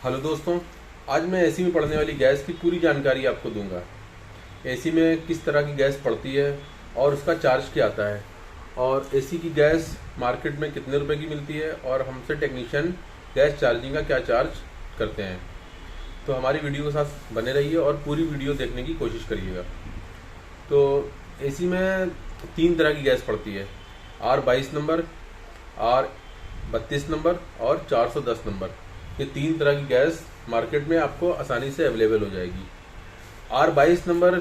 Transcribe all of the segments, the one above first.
Hello दोस्तों, आज मैं एसी में पड़ने वाली गैस की पूरी जानकारी आपको दूंगा। एसी में किस तरह की गैस पड़ती है और उसका चार्ज क्या आता है, और एसी की गैस मार्केट में कितने रुपए की मिलती है, और हमसे टेक्नीशियन गैस चार्जिंग का क्या चार्ज करते हैं। तो हमारी वीडियो के साथ बने रहिए और पूरी वीडियो देखने की कोशिश करिएगा। तो एसी में 3 तरह की गैस पड़ती है, R22 नंबर, R32 नंबर और 410 नंबर। ये 3 तरह की गैस मार्केट में आपको आसानी से अवेलेबल हो जाएगी। R22 नंबर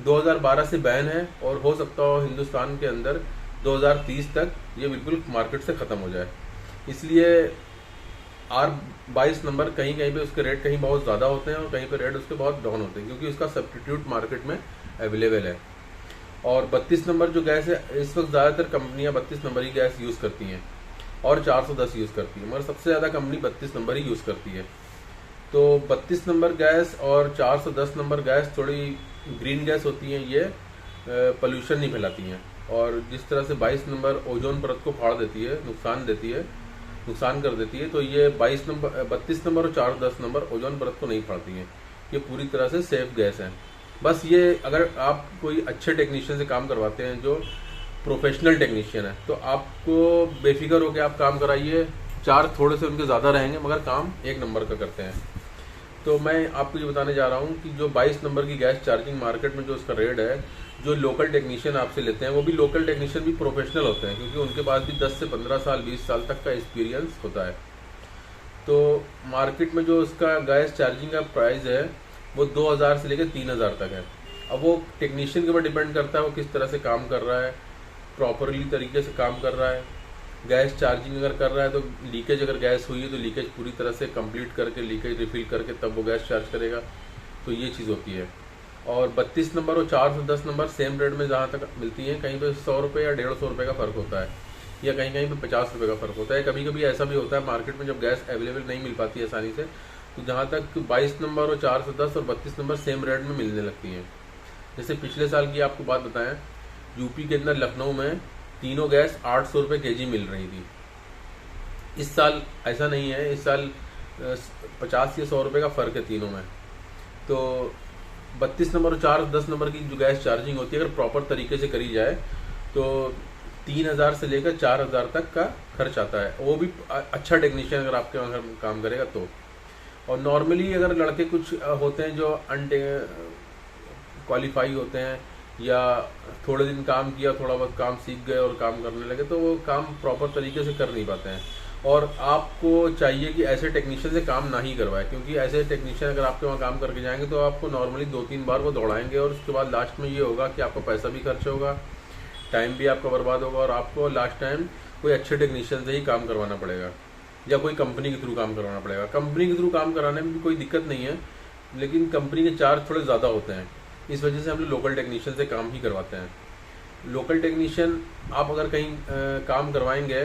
2012 से बैन है और हो सकता हो हिंदुस्तान के अंदर 2030 तक ये बिल्कुल मार्केट से ख़त्म हो जाए। इसलिए R22 नंबर कहीं कहीं पे उसके रेट कहीं बहुत ज़्यादा होते हैं और कहीं पे रेट उसके बहुत डाउन होते हैं, क्योंकि उसका सब्स्टिट्यूट मार्केट में अवेलेबल है। और 32 नंबर जो गैस है, इस वक्त ज़्यादातर कंपनियां 32 नंबर ही गैस यूज़ करती हैं और 410 यूज़ करती है, मगर सबसे ज़्यादा कंपनी 32 नंबर ही यूज़ करती है। तो 32 नंबर गैस और 410 नंबर गैस थोड़ी ग्रीन गैस होती हैं, ये पोल्यूशन नहीं फैलाती हैं। और जिस तरह से 22 नंबर ओजोन परत को फाड़ देती है, नुकसान कर देती है, तो ये 32 नंबर और 410 नंबर ओजोन परत को नहीं फाड़ती हैं। ये पूरी तरह से सेफ गैस है। बस ये अगर आप कोई अच्छे टेक्नीशियन से काम करवाते हैं जो प्रोफेशनल टेक्नीशियन है, तो आपको बेफिक्र होकर आप काम कराइए। चार्ज थोड़े से उनके ज़्यादा रहेंगे मगर काम एक नंबर का करते हैं। तो मैं आपको ये बताने जा रहा हूँ कि जो 22 नंबर की गैस चार्जिंग मार्केट में जो उसका रेट है, जो लोकल टेक्नीशियन आपसे लेते हैं, वो भी लोकल टेक्नीशियन भी प्रोफेशनल होते हैं, क्योंकि उनके पास भी 10 से 15 साल 20 साल तक का एक्सपीरियंस होता है। तो मार्केट में जो उसका गैस चार्जिंग का प्राइस है वो 2000 से लेकर 3000 तक है। अब वो टेक्नीशियन के ऊपर डिपेंड करता है, वो किस तरह से काम कर रहा है, प्रॉपरली तरीके से काम कर रहा है। गैस चार्जिंग अगर कर रहा है तो लीकेज अगर गैस हुई है तो लीकेज पूरी तरह से कंप्लीट करके, लीकेज रिफिल करके तब वो गैस चार्ज करेगा। तो ये चीज़ होती है। और 32 नंबर और 410 नंबर सेम रेट में जहाँ तक मिलती हैं, कहीं पे 100 रुपये या 150 रुपये का फ़र्क होता है, या कहीं कहीं पे 50 रुपये का फ़र्क होता है। कभी कभी ऐसा भी होता है मार्केट में जब गैस अवेलेबल नहीं मिल पाती है आसानी से, तो जहाँ तक 22 नंबर और 410 और 32 नंबर सेम रेट में मिलने लगती हैं। जैसे पिछले साल की आपको बात बताएं, यूपी के अंदर लखनऊ में तीनों गैस 800 रुपये केजी मिल रही थी। इस साल ऐसा नहीं है, इस साल 50 या 100 रुपये का फ़र्क है तीनों में। तो 32 नंबर और 410 नंबर की जो गैस चार्जिंग होती है, अगर प्रॉपर तरीके से करी जाए तो 3000 से लेकर 4000 तक का खर्च आता है, वो भी अच्छा टेक्नीशियन अगर आपके वहाँ काम करेगा तो। और नॉर्मली अगर लड़के कुछ होते हैं जो क्वालिफाई होते हैं, या थोड़े दिन काम किया, थोड़ा बहुत काम सीख गए और काम करने लगे, तो वो काम प्रॉपर तरीके से कर नहीं पाते हैं। और आपको चाहिए कि ऐसे टेक्नीशियन से काम ना ही करवाए, क्योंकि ऐसे टेक्नीशियन अगर आपके वहाँ काम करके जाएंगे तो आपको नॉर्मली 2-3 बार वो दौड़ाएंगे, और उसके बाद लास्ट में ये होगा कि आपका पैसा भी खर्च होगा, टाइम भी आपका बर्बाद होगा, और आपको लास्ट टाइम कोई अच्छे टेक्नीशियन से ही काम करवाना पड़ेगा, या कोई कंपनी के थ्रू काम करवाना पड़ेगा। कंपनी के थ्रू काम कराने में भी कोई दिक्कत नहीं है, लेकिन कंपनी के चार्ज थोड़े ज़्यादा होते हैं। इस वजह से हम लोग लोकल टेक्नीशियन से काम ही करवाते हैं। लोकल टेक्नीशियन आप अगर कहीं काम करवाएंगे,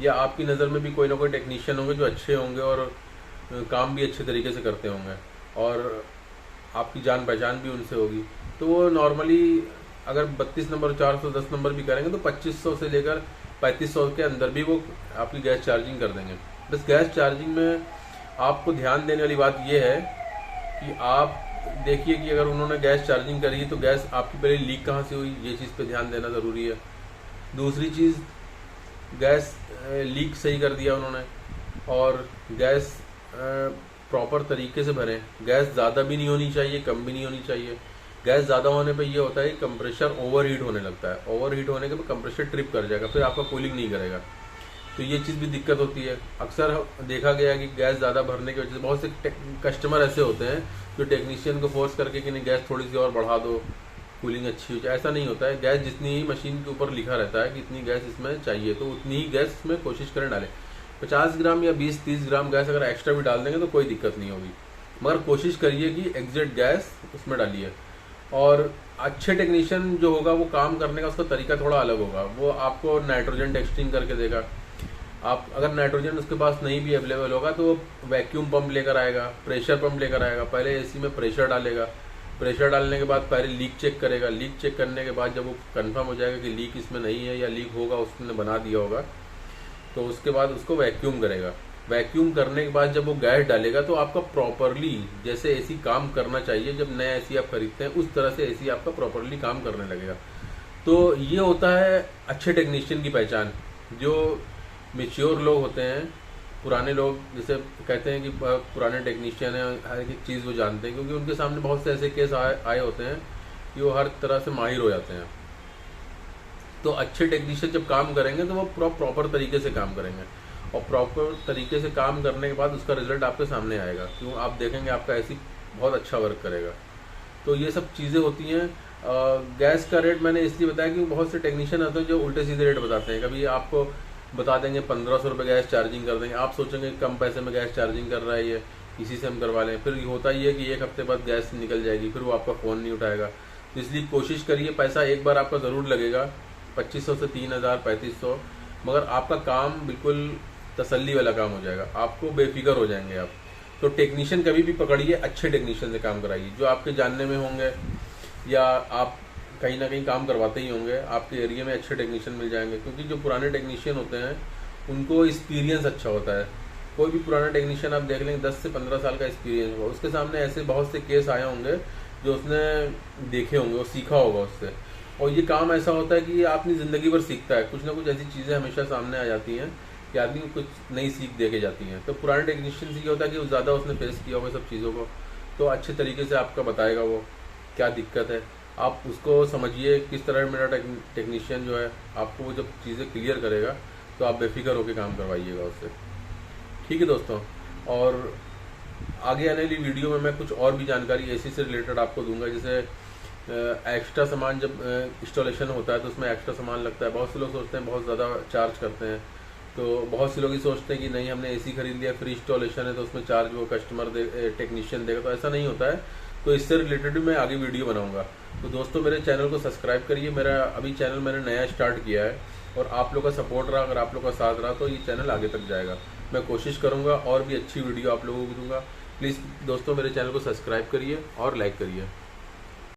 या आपकी नज़र में भी कोई ना कोई टेक्नीशियन होंगे जो अच्छे होंगे और काम भी अच्छे तरीके से करते होंगे, और आपकी जान पहचान भी उनसे होगी, तो वो नॉर्मली अगर 32 नंबर 410 नंबर भी करेंगे तो 2500 से लेकर 3500 के अंदर भी वो आपकी गैस चार्जिंग कर देंगे। बस गैस चार्जिंग में आपको ध्यान देने वाली बात यह है कि आप देखिए कि अगर उन्होंने गैस चार्जिंग करी तो गैस आपकी पहले लीक कहाँ से हुई, ये चीज़ पे ध्यान देना ज़रूरी है। दूसरी चीज़, गैस लीक सही कर दिया उन्होंने, और गैस प्रॉपर तरीके से भरें। गैस ज़्यादा भी नहीं होनी चाहिए, कम भी नहीं होनी चाहिए। गैस ज़्यादा होने पे ये होता है कि कंप्रेशर ओवरहीट होने लगता है, ओवरहीट होने के बाद कंप्रेशर ट्रिप कर जाएगा, फिर आपका कूलिंग नहीं करेगा। तो ये चीज़ भी दिक्कत होती है। अक्सर देखा गया कि गैस ज़्यादा भरने की वजह से बहुत से कस्टमर ऐसे होते हैं जो टेक्नीशियन को फोर्स करके कि नहीं गैस थोड़ी सी और बढ़ा दो, कूलिंग अच्छी हो जाए। ऐसा नहीं होता है। गैस जितनी ही मशीन के ऊपर लिखा रहता है कि इतनी गैस इसमें चाहिए, तो उतनी ही गैस इसमें कोशिश करें डालें। 50 ग्राम या 20-30 ग्राम गैस अगर एक्स्ट्रा भी डाल देंगे तो कोई दिक्कत नहीं होगी, मगर कोशिश करिए कि एग्जैक्ट गैस उसमें डालिए। और अच्छे टेक्नीशियन जो होगा वो काम करने का उसका तरीका थोड़ा अलग होगा। वो आपको नाइट्रोजन टेस्टिंग करके देगा। आप अगर नाइट्रोजन उसके पास नहीं भी अवेलेबल होगा तो वो वैक्यूम पंप लेकर आएगा, प्रेशर पंप लेकर आएगा। पहले एसी में प्रेशर डालेगा, प्रेशर डालने के बाद पहले लीक चेक करेगा। लीक चेक करने के बाद जब वो कंफर्म हो जाएगा कि लीक इसमें नहीं है या लीक होगा उसने बना दिया होगा, तो उसके बाद उसको वैक्यूम करेगा। वैक्यूम करने के बाद जब वो गैस डालेगा तो आपका प्रॉपरली जैसे एसी काम करना चाहिए, जब नया एसी आप खरीदते हैं उस तरह से एसी आपका प्रॉपरली काम करने लगेगा। तो ये होता है अच्छे टेक्नीशियन की पहचान। जो मेच्योर लोग होते हैं, पुराने लोग जैसे कहते हैं कि पुराने टेक्नीशियन हैं, हर एक चीज़ वो जानते हैं, क्योंकि उनके सामने बहुत से ऐसे केस आए होते हैं कि वो हर तरह से माहिर हो जाते हैं। तो अच्छे टेक्नीशियन जब काम करेंगे तो वो प्रॉपर तरीके से काम करेंगे, और प्रॉपर तरीके से काम करने के बाद उसका रिजल्ट आपके सामने आएगा, क्यों आप देखेंगे आपका एसी बहुत अच्छा वर्क करेगा। तो ये सब चीज़ें होती हैं। गैस का रेट मैंने इसलिए बताया कि बहुत से टेक्नीशियन आते हैं जो उल्टे सीधे रेट बताते हैं। कभी आपको बता देंगे 1500 रुपये गैस चार्जिंग कर देंगे, आप सोचेंगे कम पैसे में गैस चार्जिंग कर रहा है ये, इसी से हम करवा लें। फिर होता ही है कि एक हफ्ते बाद गैस निकल जाएगी, फिर वो आपका फ़ोन नहीं उठाएगा। तो इसलिए कोशिश करिए, पैसा एक बार आपका ज़रूर लगेगा 2500 से 3000 3500, मगर आपका काम बिल्कुल तसल्ली वाला काम हो जाएगा, आपको बेफिक्र हो जाएंगे आप। तो टेक्नीशियन कभी भी पकड़िए, अच्छे टेक्नीशियन से काम कराइए, जो आपके जानने में होंगे या आप कहीं ना कहीं काम करवाते ही होंगे, आपके एरिया में अच्छे टेक्नीशियन मिल जाएंगे। क्योंकि जो पुराने टेक्नीशियन होते हैं उनको एक्सपीरियंस अच्छा होता है। कोई भी पुराना टेक्नीशियन आप देख लेंगे 10 से 15 साल का एक्सपीरियंस होगा, उसके सामने ऐसे बहुत से केस आए होंगे जो उसने देखे होंगे, वो सीखा होगा उससे। और ये काम ऐसा होता है कि ये अपनी ज़िंदगी भर सीखता है, कुछ ना कुछ ऐसी चीज़ें हमेशा सामने आ जाती हैं कि आदमी को कुछ नई सीख दे के जाती हैं। तो पुराने टेक्नीशियन से ये होता है कि ज़्यादा उसने फेस किया होगा सब चीज़ों को, तो अच्छे तरीके से आपका बताएगा वो क्या दिक्कत है, आप उसको समझिए किस तरह मेरा टेक्नीशियन जो है आपको वो जब चीज़ें क्लियर करेगा तो आप बेफिक्र होकर काम करवाइएगा उससे। ठीक है दोस्तों, और आगे आने वाली वीडियो में मैं कुछ और भी जानकारी एसी से रिलेटेड आपको दूंगा। जैसे एक्स्ट्रा सामान जब इंस्टॉलेशन होता है तो उसमें एक्स्ट्रा सामान लगता है। बहुत से लोग सोचते हैं बहुत ज़्यादा चार्ज करते हैं, तो बहुत से लोग ही सोचते हैं कि नहीं हमने एसी खरीद लिया फ्री इंस्टॉलेशन है तो उसमें चार्ज वो कस्टमर टेक्नीशियन देगा, तो ऐसा नहीं होता है। तो इससे रिलेटेड भी मैं आगे वीडियो बनाऊंगा। तो दोस्तों मेरे चैनल को सब्सक्राइब करिए, मेरा अभी चैनल मैंने नया स्टार्ट किया है, और आप लोग का सपोर्ट रहा, अगर आप लोग का साथ रहा तो ये चैनल आगे तक जाएगा। मैं कोशिश करूँगा और भी अच्छी वीडियो आप लोगों को दूंगा। प्लीज़ दोस्तों मेरे चैनल को सब्सक्राइब करिए और लाइक करिए।